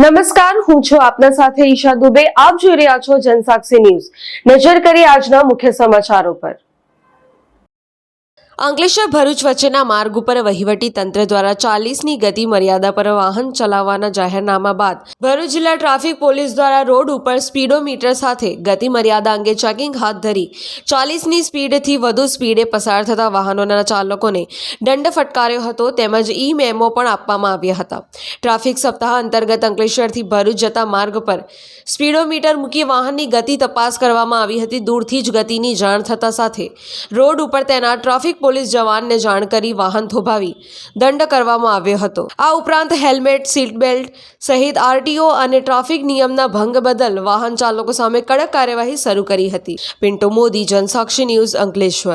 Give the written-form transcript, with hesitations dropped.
નમસ્કાર, હું છું આપના સાથે ઈશા દુબે. આપ જોઈ રહ્યા છો જનસાક્ષી ન્યૂઝ. નજર કરીએ આજના મુખ્ય સમાચારો પર. અંકલેશ્વર ભરૂચ વચ્ચેના માર્ગ ઉપર વહીવટી તંત્ર દ્વારા 40ની ગતિ મર્યાદા પર વાહન ચલાવવાના જાહેરનામા બાદ ભરૂચ જિલ્લા ટ્રાફિક પોલીસ દ્વારા રોડ ઉપર સ્પીડોમીટર સાથે ગતિ મર્યાદા અંગે ચેકિંગ હાથ ધરી 40ની સ્પીડથી વધુ સ્પીડે પસાર થતા વાહનોના ચાલકોને દંડ ફટકાર્યો હતો, તેમજ ઈ મેમો પણ આપવામાં આવ્યા હતા. ટ્રાફિક સપ્તાહ અંતર્ગત અંકલેશ્વરથી ભરૂચ જતા માર્ગ પર સ્પીડોમીટર મૂકી વાહનની ગતિ તપાસ કરવામાં આવી હતી. દૂરથી જ ગતિની જાણ થતા સાથે રોડ ઉપર તેના ટ્રાફિક પોલીસ જવાનને જાણ કરી વાહન થોભાવી દંડ કરવામાં આવ્યો હતો. આ ઉપરાંત હેલ્મેટ, સીટ બેલ્ટ સહિત આરટીઓ અને ટ્રાફિક નિયમના ભંગ બદલ વાહન ચાલકો સામે કડક કાર્યવાહી શરૂ કરી હતી. પિન્ટુ મોદી, જનસાક્ષી ન્યૂઝ, અંકલેશ્વર.